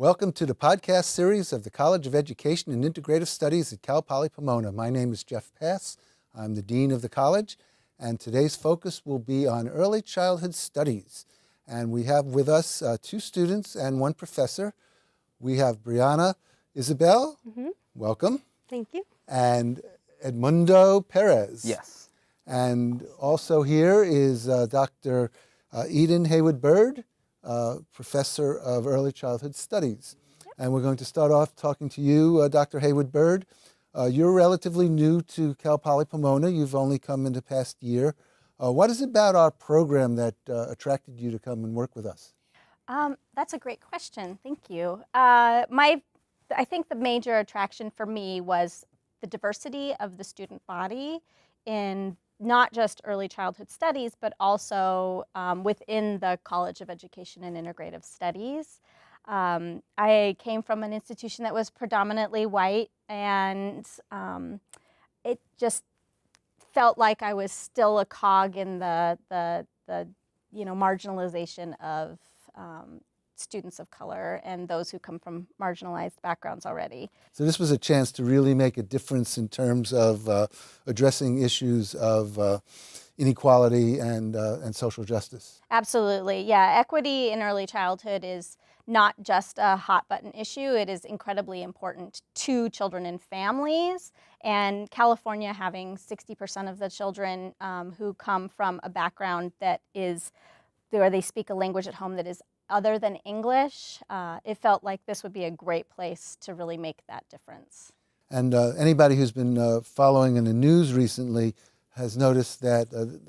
Welcome to the podcast series of the College of Education and Integrative Studies at Cal Poly Pomona. My name is Jeff Pass. I'm the Dean of the college, and today's focus will be on early childhood studies. And we have with us two students and one professor. We have Brianna Izabal. Welcome. Thank you. And Edmundo Perez. Yes. And also here is Dr. Eden Haywood-Bird, Professor of Early Childhood Studies. Yep. And we're going to start off talking to you, Dr. Haywood-Bird. You're relatively new to Cal Poly Pomona. You've only come in the past year. What is it about our program that attracted you to come and work with us? That's a great question. Thank you. I think the major attraction for me was the diversity of the student body in not just early childhood studies, but also within the College of Education and Integrative Studies. I came from an institution that was predominantly white, and it just felt like I was still a cog in the marginalization of students of color and those who come from marginalized backgrounds already. So this was a chance to really make a difference in terms of addressing issues of inequality and social justice. Absolutely, yeah. Equity in early childhood is not just a hot button issue. It is incredibly important to children and families. And California having 60% of the children who come from a background that is where they speak a language at home that is other than English, it felt like this would be a great place to really make that difference. And anybody who's been following in the news recently has noticed that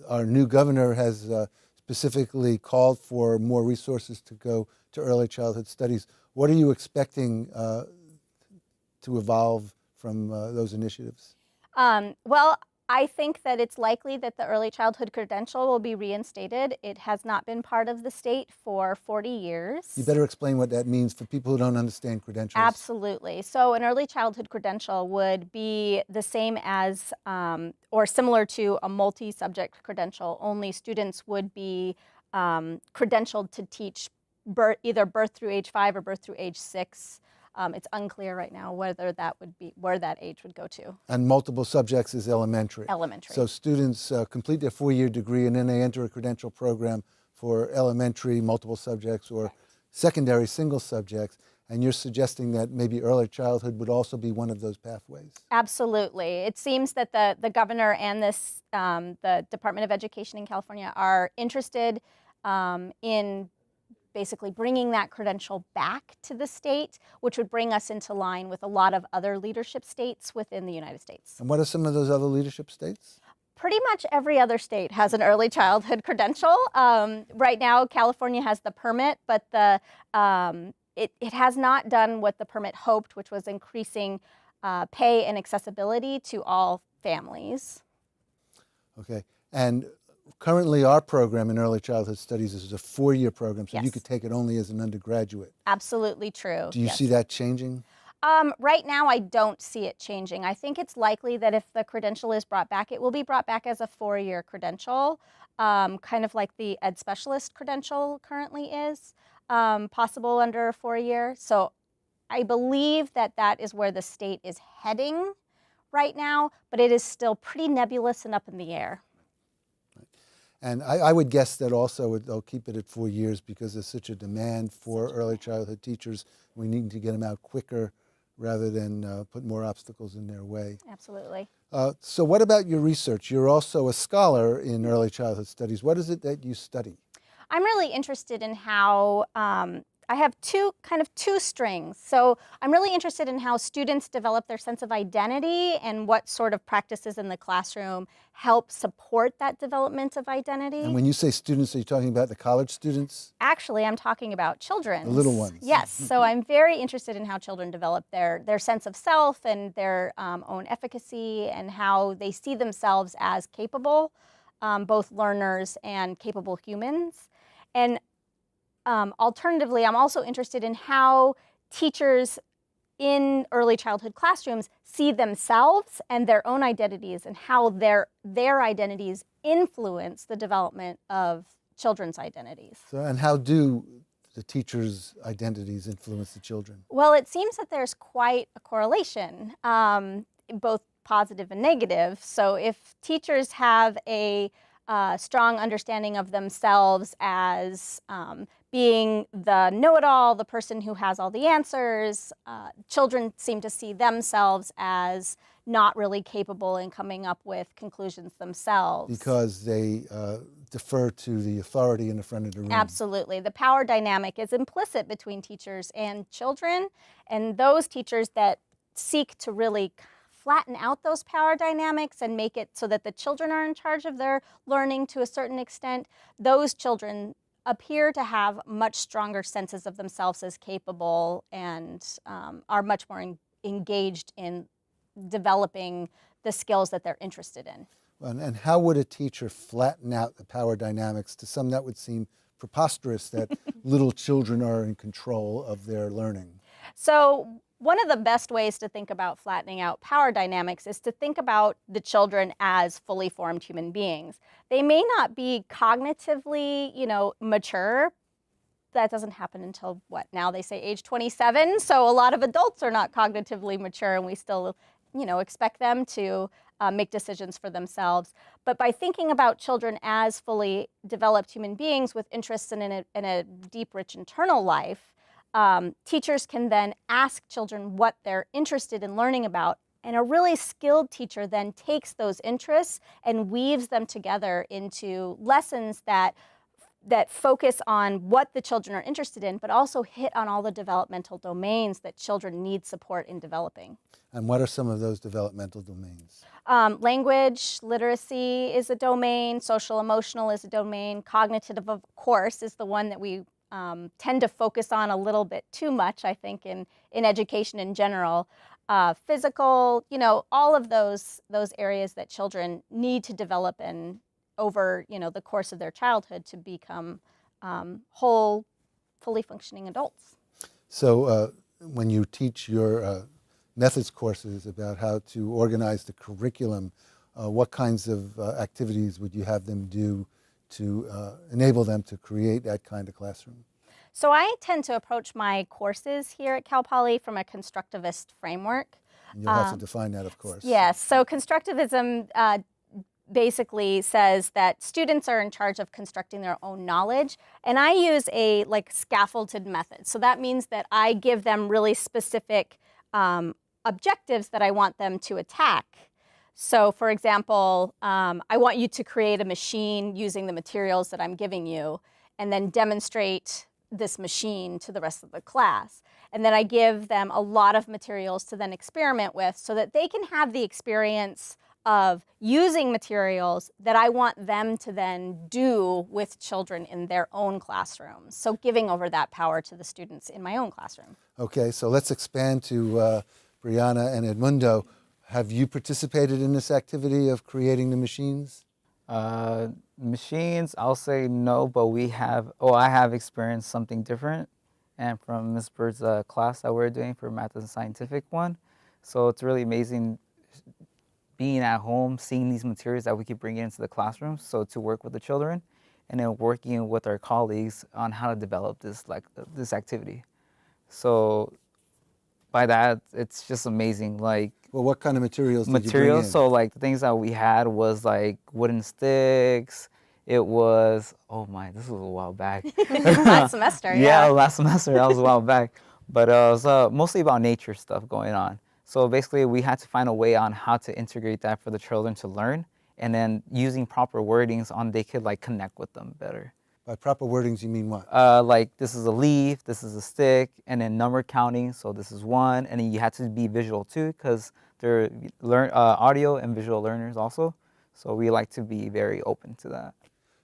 our new governor has specifically called for more resources to go to early childhood studies. What are you expecting to evolve from those initiatives? Well, I think that it's likely that the early childhood credential will be reinstated. It has not been part of the state for 40 years. You better explain what that means for people who don't understand credentials. Absolutely. So an early childhood credential would be the same as or similar to a multi-subject credential, only students would be credentialed to teach either birth through age 5 or birth through age 6. It's unclear right now whether that would be where that age would go to. And multiple subjects is elementary. Elementary. So students complete their 4-year degree and then they enter a credential program for elementary multiple subjects or secondary single subjects. And you're suggesting that maybe early childhood would also be one of those pathways. Absolutely. It seems that the governor and the Department of Education in California are interested in basically bringing that credential back to the state, which would bring us into line with a lot of other leadership states within the United States. And what are some of those other leadership states? Pretty much every other state has an early childhood credential. Right now, California has the permit, but it has not done what the permit hoped, which was increasing pay and accessibility to all families. Okay. And currently, our program in early childhood studies is a 4-year program, so Yes. you could take it only as an undergraduate. Absolutely true. Do you see that changing? Right now, I don't see it changing. I think it's likely that if the credential is brought back, it will be brought back as a 4-year credential, kind of like the Ed Specialist credential currently is, possible under a 4-year. So I believe that that is where the state is heading right now, but it is still pretty nebulous and up in the air. And I would guess that also they'll keep it at 4 years because there's such a demand for early childhood teachers. We need to get them out quicker rather than put more obstacles in their way. Absolutely. So what about your research? You're also a scholar in early childhood studies. What is it that you study? I'm really interested in how I have two strings. So I'm really interested in how students develop their sense of identity and what sort of practices in the classroom help support that development of identity. And when you say students, are you talking about the college students? Actually, I'm talking about children. The little ones. Yes. So I'm very interested in how children develop their sense of self and their own efficacy and how they see themselves as capable, both learners and capable humans. And alternatively, I'm also interested in how teachers in early childhood classrooms see themselves and their own identities and how their identities influence the development of children's identities. So, and how do the teachers' identities influence the children? Well, it seems that there's quite a correlation, both positive and negative. So if teachers have a strong understanding of themselves as being the know-it-all, the person who has all the answers, children seem to see themselves as not really capable in coming up with conclusions themselves. Because they defer to the authority in the front of the room. Absolutely. The power dynamic is implicit between teachers and children, and those teachers that seek to really flatten out those power dynamics and make it so that the children are in charge of their learning to a certain extent, those children appear to have much stronger senses of themselves as capable and are much more engaged in developing the skills that they're interested in. And how would a teacher flatten out the power dynamics? To some, that would seem preposterous that little children are in control of their learning. So one of the best ways to think about flattening out power dynamics is to think about the children as fully formed human beings. They may not be cognitively, mature. That doesn't happen until now they say age 27. So a lot of adults are not cognitively mature, and we still, expect them to make decisions for themselves. But by thinking about children as fully developed human beings with interests in a deep, rich internal life, teachers can then ask children what they're interested in learning about. And a really skilled teacher then takes those interests and weaves them together into lessons that focus on what the children are interested in, but also hit on all the developmental domains that children need support in developing. And what are some of those developmental domains? Language, literacy is a domain, social emotional is a domain, cognitive, of course, is the one that we tend to focus on a little bit too much, I think, in education in general. Physical, all of those areas that children need to develop in over the course of their childhood to become whole, fully functioning adults. So when you teach your methods courses about how to organize the curriculum, what kinds of activities would you have them do to enable them to create that kind of classroom? So I tend to approach my courses here at Cal Poly from a constructivist framework. You'll have to define that, of course. Yes. So constructivism basically says that students are in charge of constructing their own knowledge, and I use a scaffolded method. So that means that I give them really specific objectives that I want them to attack. So for example, I want you to create a machine using the materials that I'm giving you, and then demonstrate this machine to the rest of the class. And then I give them a lot of materials to then experiment with so that they can have the experience of using materials that I want them to then do with children in their own classrooms. So giving over that power to the students in my own classroom. Okay, so let's expand to Brianna and Edmundo. Have you participated in this activity of creating the machines? Machines, I'll say no, but I have experienced something different, and from Ms. Bird's class that we're doing for Math and Scientific one. So it's really amazing being at home, seeing these materials that we could bring into the classroom, so to work with the children, and then working with our colleagues on how to develop this activity. So by that, it's just amazing. Well, what kind of materials did you bring in? So the things that we had was wooden sticks. It was, this was a while back. Last semester, yeah. Yeah, last semester, that was a while back. But it was mostly about nature stuff going on. So basically, we had to find a way on how to integrate that for the children to learn, and then using proper wordings they could connect with them better. By proper wordings, you mean what? This is a leaf, this is a stick, and then number counting. So this is one, and then you have to be visual too, because they're audio and visual learners also. So we like to be very open to that.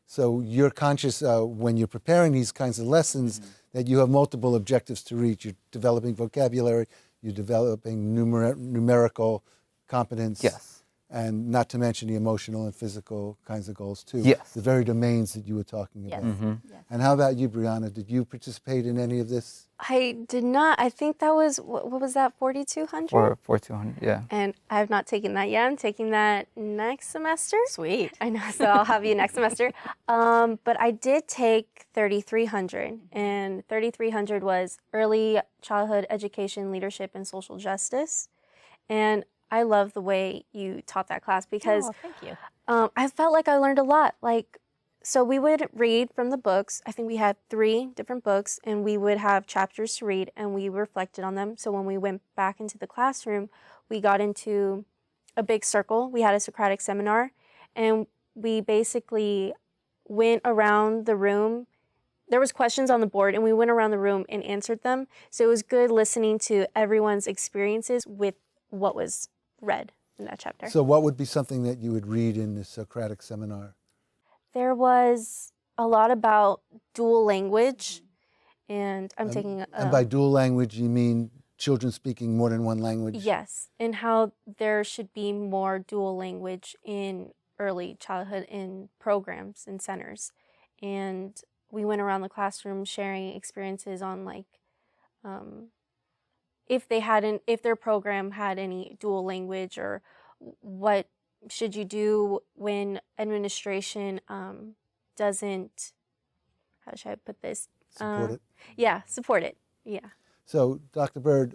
So you're conscious when you're preparing these kinds of lessons that you have multiple objectives to reach. You're developing vocabulary, you're developing numerical competence. Yes. and not to mention the emotional and physical kinds of goals too. Yes. The very domains that you were talking Yes. about. Yes. And how about you, Brianna? Did you participate in any of this? I did not. I think that was, what was that, 4,200? For 200, yeah. And I have not taken that yet. I'm taking that next semester. Sweet. I know, so I'll have you next semester. But I did take 3,300, and 3,300 was Early Childhood Education, Leadership, and Social Justice. And I love the way you taught that class because Oh, thank you. I felt like I learned a lot. So we would read from the books. I think we had 3 different books, and we would have chapters to read, and we reflected on them. So when we went back into the classroom, we got into a big circle. We had a Socratic Seminar, and we basically went around the room. There was questions on the board, and we went around the room and answered them. So it was good listening to everyone's experiences with what was read in that chapter. So what would be something that you would read in the Socratic Seminar? There was a lot about dual language, and I'm taking And by dual language, you mean children speaking more than one language? yes, and how there should be more dual language in early childhood in programs and centers. And we went around the classroom sharing experiences on if their program had any dual language, or what should you do when administration doesn't, how should I put this? Support it? Yeah, support it. Yeah. So, Dr. Bird,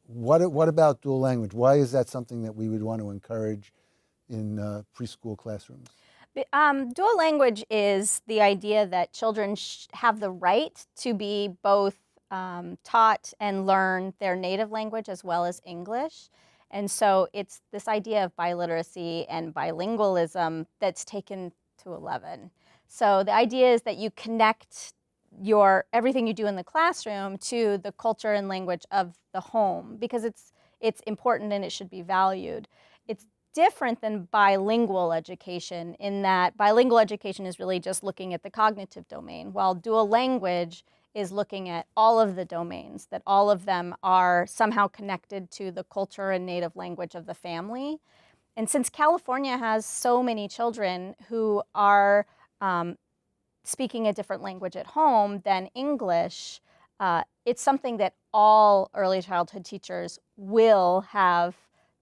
what about dual language? Why is that something that we would want to encourage in preschool classrooms? Dual language is the idea that children have the right to be both taught and learn their native language as well as English. And so it's this idea of biliteracy and bilingualism that's taken to 11. So the idea is that you connect everything you do in the classroom to the culture and language of the home, because it's important and it should be valued. It's different than bilingual education in that bilingual education is really just looking at the cognitive domain, while dual language is looking at all of the domains, that all of them are somehow connected to the culture and native language of the family. And since California has so many children who are speaking a different language at home than English, it's something that all early childhood teachers will have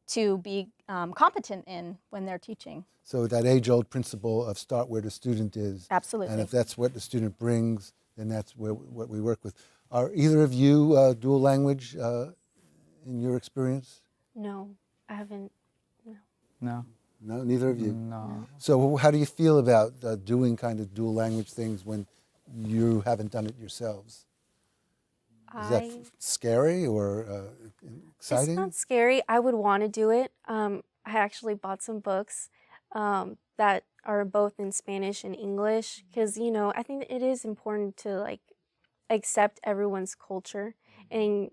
to be competent in when they're teaching. So that age-old principle of start where the student is. Absolutely. And if that's what the student brings, then that's what we work with. Are either of you dual language in your experience? No, I haven't. No. No, neither of you? No. So how do you feel about doing kind of dual language things when you haven't done it yourselves? Is that scary or exciting? It's not scary. I would want to do it. I actually bought some books that are both in Spanish and English, because I think it is important to accept everyone's culture, and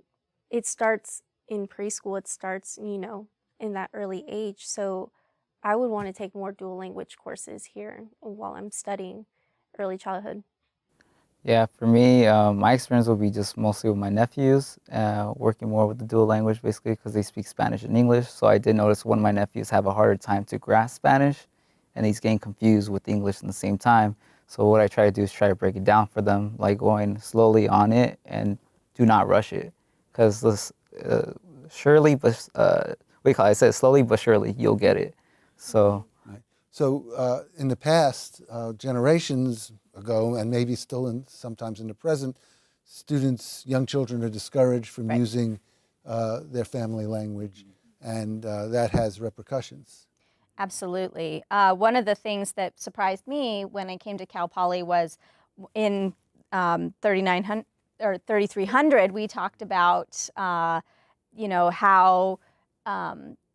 it starts in preschool. It starts in that early age. So I would want to take more dual language courses here while I'm studying early childhood. Yeah, for me, my experience will be just mostly with my nephews, working more with the dual language basically because they speak Spanish and English. So I did notice one of my nephews have a harder time to grasp Spanish, and he's getting confused with English at the same time. So what I try to do is try to break it down for them, like going slowly on it and do not rush it. Because this, surely, but I said slowly but surely, you'll get it. So. Right. So in the past, generations ago, and maybe still sometimes in the present, young children are discouraged from using their family language, and that has repercussions. Absolutely. One of the things that surprised me when I came to Cal Poly was in 3300, we talked about, how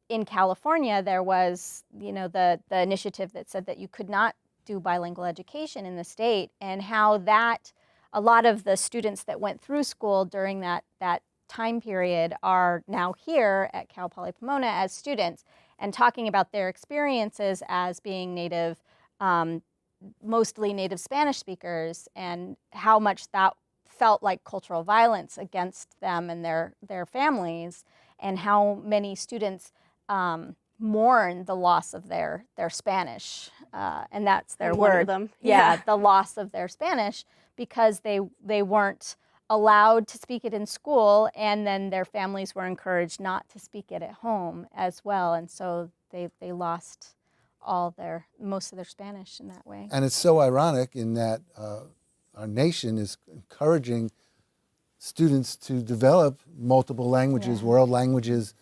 in California there was, the initiative that said that you could not do bilingual education in the state, and how that a lot of the students that went through school during that time period are now here at Cal Poly Pomona as students, and talking about their experiences as being native, mostly native Spanish speakers, and how much that felt like cultural violence against them and their families, and how many students mourn the loss of their Spanish, and that's their I'm one of word. them. Yeah, Yeah. the loss of their Spanish because they weren't allowed to speak it in school, and then their families were encouraged not to speak it at home as well, and so they lost most of their Spanish in that way. And it's so ironic in that our nation is encouraging students to develop multiple languages, Yeah. world languages,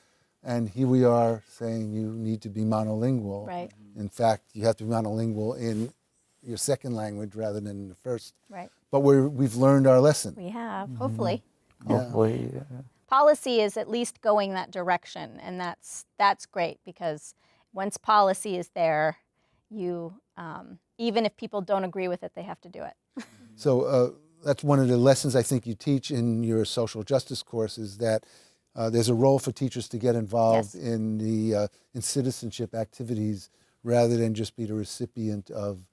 and here we are saying you need to be monolingual. Right. In fact, you have to be monolingual in your second language rather than in the first. Right. But we've learned our lesson. We have, hopefully. Yeah. Hopefully, Policy is at least going that direction, and that's great, because once policy is there, you even if people don't agree with it, they have to do it. So that's one of the lessons I think you teach in your social justice course, is that there's a role for teachers to get involved Yes. in citizenship activities rather than just be the recipient of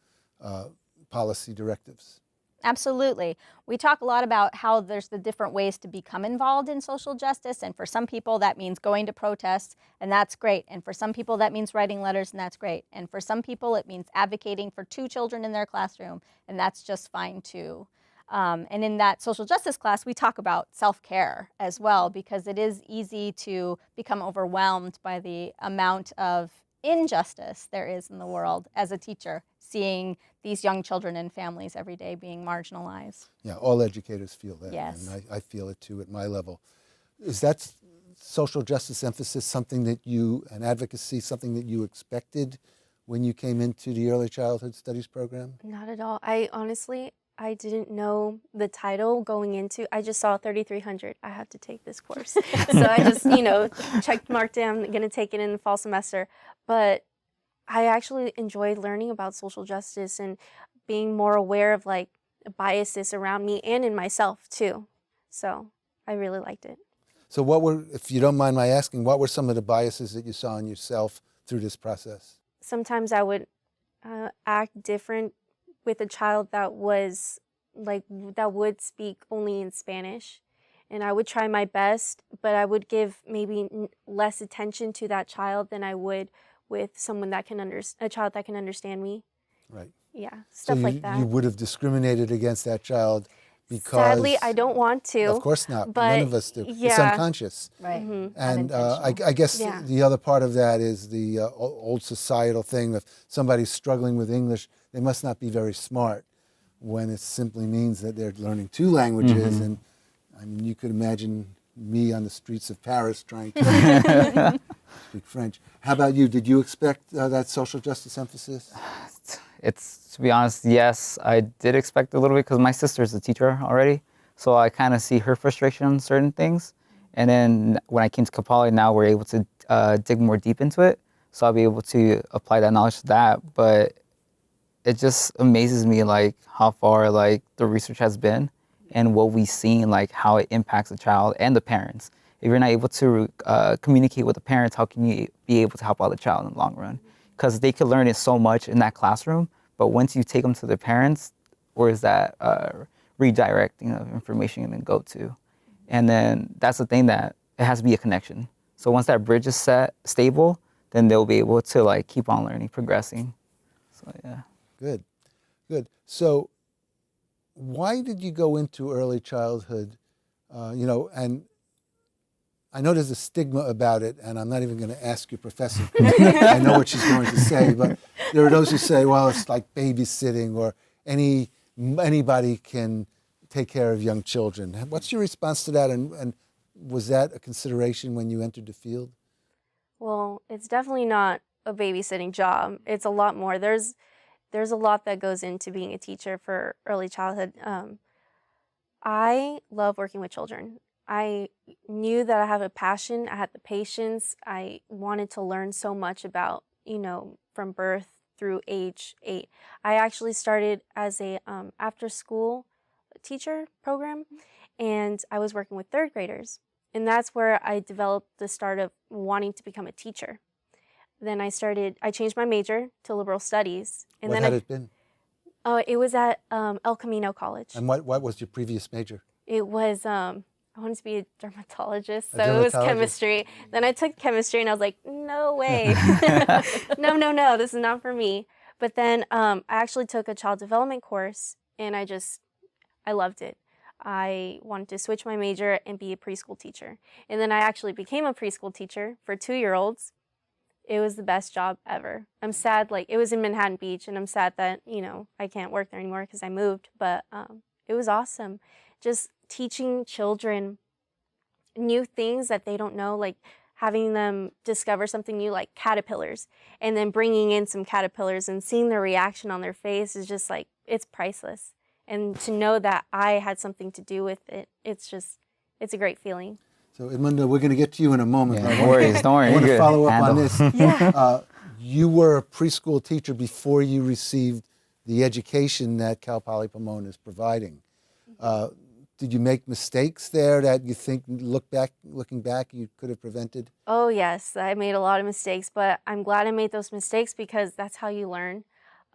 policy directives. Absolutely. We talk a lot about how there's the different ways to become involved in social justice, and for some people that means going to protests, and that's great. And for some people that means writing letters, and that's great. And for some people it means advocating for 2 children in their classroom, and that's just fine too. And in that social justice class, we talk about self-care as well, because it is easy to become overwhelmed by the amount of injustice there is in the world as a teacher, seeing these young children and families every day being marginalized. Yeah, all educators feel that, Yes. and I feel it too at my level. Is that social justice emphasis something that and advocacy, something that you expected when you came into the early childhood studies program? Not at all. I didn't know the title going into. I just saw 3,300. I have to take this course. So I just, marked it. I'm going to take it in the fall semester. But I actually enjoyed learning about social justice and being more aware of like biases around me and in myself too. So I really liked it. So if you don't mind my asking, what were some of the biases that you saw in yourself through this process? Sometimes I would act different with a child that would speak only in Spanish, and I would try my best, but I would give maybe less attention to that child than I would with someone that a child that can understand me. Right. Yeah, stuff like that. You would have discriminated against that child because... Sadly, I don't want to. Of course not. But None of us do. It's yeah. unconscious. Right. And I guess Yeah. the other part of that is the old societal thing. If somebody's struggling with English, they must not be very smart, when it simply means that they're learning 2 languages. And I mean, you could imagine me on the streets of Paris trying to speak French. How about you? Did you expect that social justice emphasis? to be honest, yes, I did expect a little bit because my sister's a teacher already. So I kind of see her frustration on certain things. And then when I came to Cal Poly, now we're able to dig more deep into it. So I'll be able to apply that knowledge to that. But it just amazes me like how far like the research has been and what we've seen, like how it impacts the child and the parents. If you're not able to communicate with the parents, how can you be able to help out the child in the long run? Because they could learn it so much in that classroom, but once you take them to their parents, where is that redirecting of information going to go to? And then that's the thing, that it has to be a connection. So once that bridge is stable, then they'll be able to like keep on learning, progressing. So yeah. Good, good. So why did you go into early childhood? And I know there's a stigma about it, and I'm not even going to ask your professor. I know what she's going to say, but there are those who say, well, it's like babysitting, or anybody can take care of young children. What's your response to that, and was that a consideration when you entered the field? Well, it's definitely not a babysitting job. It's a lot more. There's a lot that goes into being a teacher for early childhood. I love working with children. I knew that I have a passion. I had the patience. I wanted to learn so much about, from birth through age 8. I actually started as a after-school teacher program, and I was working with 3rd graders. And that's where I developed the start of wanting to become a teacher. Then I changed my major to liberal studies. And What had it been? It was at El Camino College. And what was your previous major? It was I wanted to be a dermatologist, A so it was dermatologist. chemistry. Then I took chemistry, and I was like, no way. No, this is not for me. But then I actually took a child development course, and I loved it. I wanted to switch my major and be a preschool teacher. And then I actually became a preschool teacher for 2-year-olds. It was the best job ever. I'm sad, like, it was in Manhattan Beach, and I'm sad that, I can't work there anymore because I moved, but it was awesome. Just teaching children new things that they don't know, like having them discover something new, like caterpillars, and then bringing in some caterpillars and seeing their reaction on their face is just like, it's priceless. And to know that I had something to do with it, it's a great feeling. So Edmundo, we're going to get to you in a moment. Yeah, no worries, don't worry. I want you're to good. follow up on Handle. this. Yeah. You were a preschool teacher before you received the education that Cal Poly Pomona is providing. Did you make mistakes there that you think, looking back, you could have prevented? Oh, yes. I made a lot of mistakes, but I'm glad I made those mistakes because that's how you learn.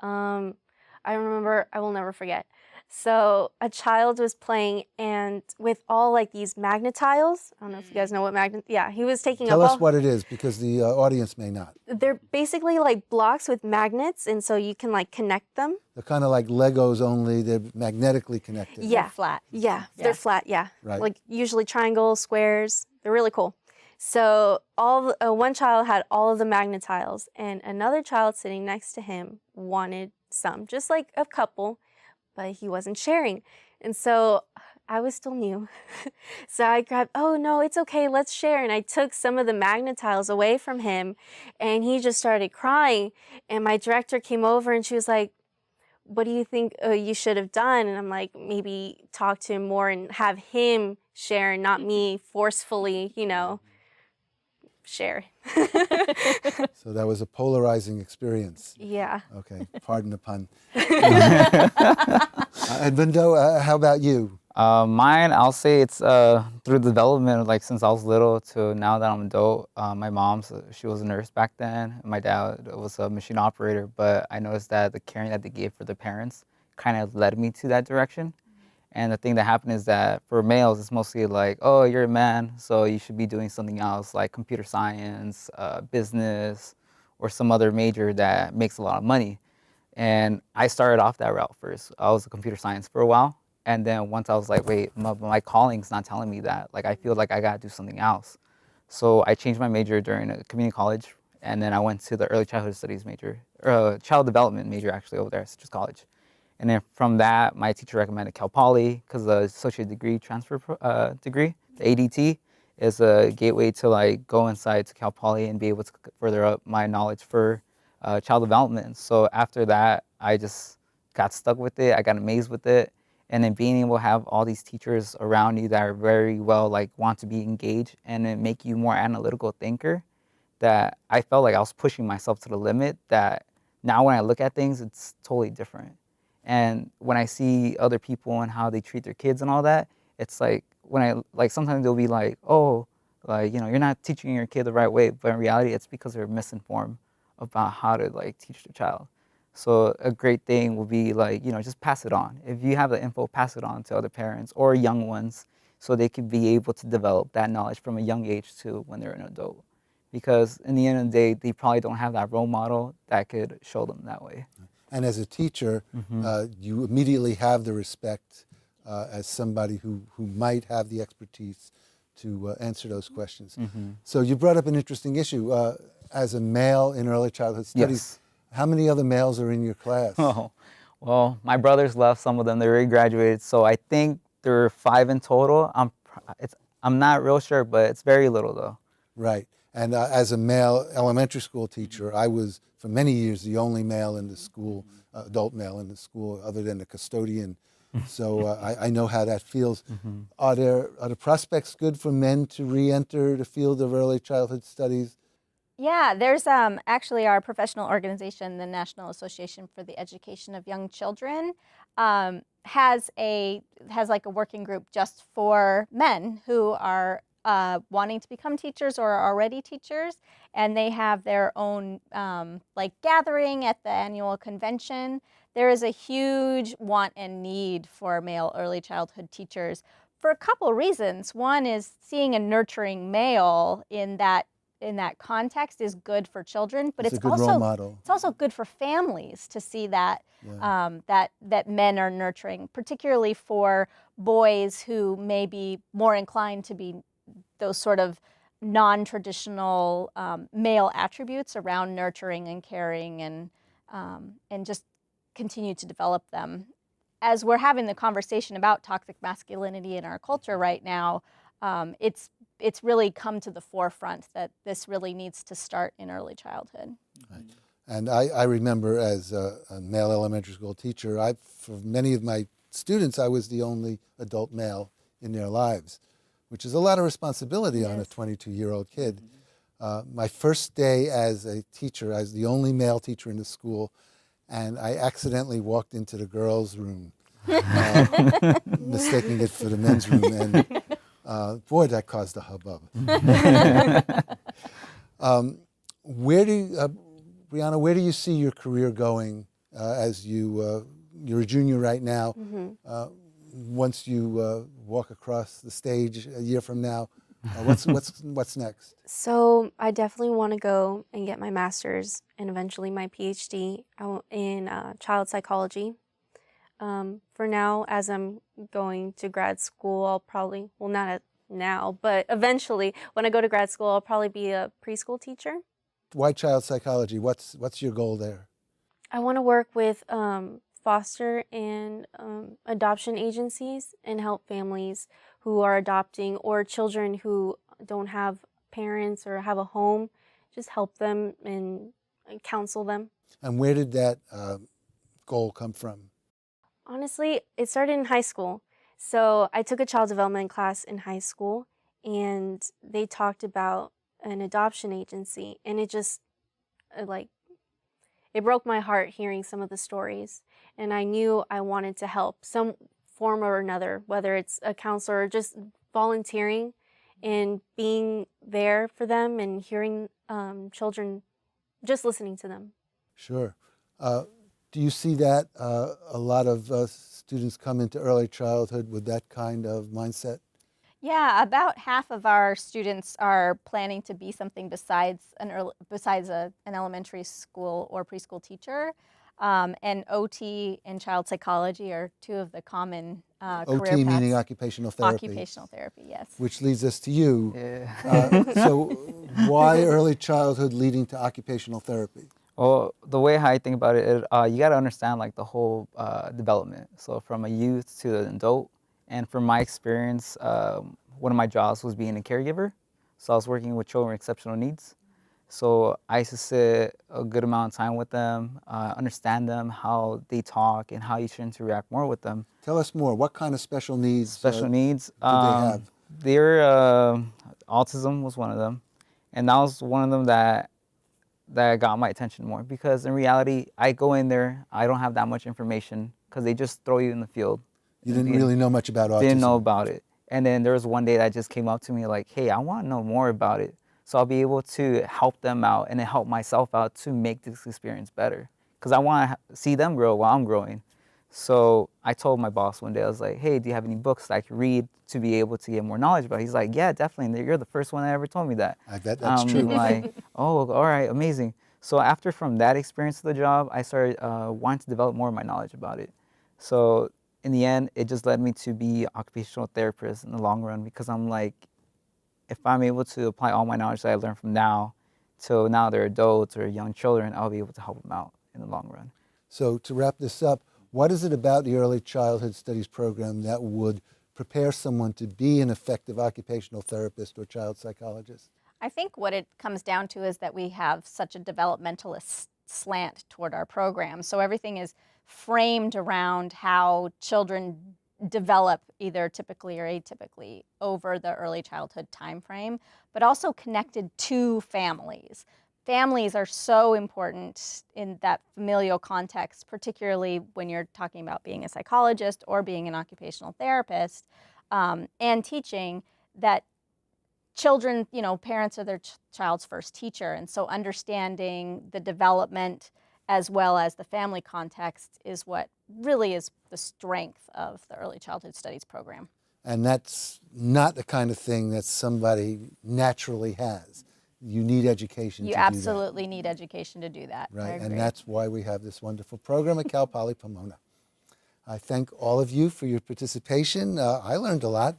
I remember, I will never forget. So a child was playing and with all like these magnetiles. I don't know if you guys know what yeah, he was taking Tell up us what it is, because the audience may not. They're basically like blocks with magnets, and so you can like connect them. They're kind of like Legos, only they're magnetically connected. Yeah. They're flat. Yeah, Yeah. they're flat, yeah. Right. Like usually triangles, squares. They're really cool. So one child had all of the magnetiles, and another child sitting next to him wanted some, just like a couple, but he wasn't sharing. And so I was still new. So I grabbed, oh no, it's okay, let's share. And I took some of the magnetiles away from him, and he just started crying. And my director came over and she was like, what do you think you should have done? And I'm like, maybe talk to him more and have him share and not me forcefully, share. So that was a polarizing experience. Yeah. Okay, pardon the pun. Edmundo, how about you? Mine, I'll say it's through the development, like since I was little to now that I'm an adult. My mom, she was a nurse back then. And my dad was a machine operator, but I noticed that the caring that they gave for their parents kind of led me to that direction. And the thing that happened is that for males, it's mostly like, oh, you're a man, so you should be doing something else like computer science, business, or some other major that makes a lot of money. And I started off that route first. I was a computer science for a while. And then once I was like, wait, my calling's not telling me that. Like, I feel like I gotta do something else. So I changed my major during a community college. And then I went to the early childhood studies major, or child development major actually over there, such as college. And then from that, my teacher recommended Cal Poly because the associate degree transfer degree, the ADT, is a gateway to like go inside to Cal Poly and be able to further up my knowledge for child development. So after that, I just got stuck with it. I got amazed with it. And then being able to have all these teachers around you that are very well, like want to be engaged and then make you more analytical thinker, that I felt like I was pushing myself to the limit, that now when I look at things, it's totally different. And when I see other people and how they treat their kids and all that, it's like sometimes they'll be like, oh, like, you're not teaching your kid the right way. But in reality, it's because they're misinformed about how to like teach the child. So a great thing will be like, just pass it on. If you have the info, pass it on to other parents or young ones so they can be able to develop that knowledge from a young age to when they're an adult. Because in the end of the day, they probably don't have that role model that could show them that way. And as a teacher, you immediately have the respect as somebody who might have the expertise to answer those questions. So you brought up an interesting issue. As a male in early childhood studies, how many other males are in your class? Oh, well, my brothers left, some of them, they already graduated. So I think there are 5 in total. I'm not real sure, but it's very little though. Right. And as a male elementary school teacher, I was for many years the only male in the school, adult male in the school, other than the custodian. So I know how that feels. Are the prospects good for men to re-enter the field of early childhood studies? Yeah, there's actually our professional organization, the National Association for the Education of Young Children, has like a working group just for men who are wanting to become teachers or are already teachers, and they have their own like gathering at the annual convention. There is a huge want and need for male early childhood teachers for a couple of reasons. One is seeing a nurturing male in that context is good for children, but It's a good role model. it's also good for families to see that Yeah. that men are nurturing, particularly for boys who may be more inclined to be those sort of non-traditional male attributes around nurturing and caring and just continue to develop them. As we're having the conversation about toxic masculinity in our culture right now, it's really come to the forefront that this really needs to start in early childhood. Right. And I remember as a male elementary school teacher, for many of my students, I was the only adult male in their lives, which is a lot of responsibility on a 22-year-old kid. My first day as a teacher, I was the only male teacher in the school, and I accidentally walked into the girls' room, mistaking it for the men's room, and boy, that caused a hubbub. Brianna, where do you see your career going as you're a junior right now? Once you walk across the stage a year from now, what's next? So I definitely want to go and get my master's and eventually my PhD in child psychology. For now, as I'm going to grad school, I'll probably, well, not now, but eventually when I go to grad school, I'll probably be a preschool teacher. Why child psychology? What's your goal there? I want to work with foster and adoption agencies and help families who are adopting or children who don't have parents or have a home, just help them and counsel them. And where did that goal come from? Honestly, it started in high school. So I took a child development class in high school and they talked about an adoption agency, and it just it broke my heart hearing some of the stories, and I knew I wanted to help some form or another, whether it's a counselor or just volunteering and being there for them and hearing children, just listening to them. Sure. Do you see that a lot of students come into early childhood with that kind of mindset? Yeah, about half of our students are planning to be something besides an elementary school or preschool teacher. And OT and child psychology are two of the common career paths. OT meaning occupational therapy. Occupational therapy, yes. Which leads us to you. Yeah. So why early childhood leading to occupational therapy? Well, the way how I think about it, you got to understand like the whole development. So from a youth to an adult. And from my experience, one of my jobs was being a caregiver. So I was working with children with exceptional needs. So I used to sit a good amount of time with them, understand them, how they talk, and how you should interact more with them. Tell us more. What kind of special needs? Special needs. Do they have? Autism was one of them, and that was one of them that got my attention more, because in reality, I go in there, I don't have that much information because they just throw you in the field. You didn't really know much about autism. Didn't know about it. And then there was one day that just came up to me like, hey, I want to know more about it. So I'll be able to help them out and then help myself out to make this experience better. Because I want to see them grow while I'm growing. So I told my boss one day, I was like, hey, do you have any books that I could read to be able to get more knowledge about it? He's like, yeah, definitely. You're the first one that ever told me that. I bet that's true. I'm like, oh, all right, amazing. So after from that experience of the job, I started wanting to develop more of my knowledge about it. So in the end, it just led me to be an occupational therapist in the long run, because I'm like, if I'm able to apply all my knowledge that I learned from now till now they're adults or young children, I'll be able to help them out in the long run. So to wrap this up, what is it about the Early Childhood Studies program that would prepare someone to be an effective occupational therapist or child psychologist? I think what it comes down to is that we have such a developmentalist slant toward our program. So everything is framed around how children develop either typically or atypically over the early childhood time frame, but also connected to families. Families are so important in that familial context, particularly when you're talking about being a psychologist or being an occupational therapist, and teaching that children, parents are their child's first teacher. And so understanding the development as well as the family context is what really is the strength of the Early Childhood Studies program. And that's not the kind of thing that somebody naturally has. You need education You to do that. absolutely need education to do that. I Right, agree. and that's why we have this wonderful program at Cal Poly Pomona. I thank all of you for your participation. I learned a lot.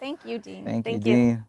Thank you, Dean. Thank you, Thank you. Dean.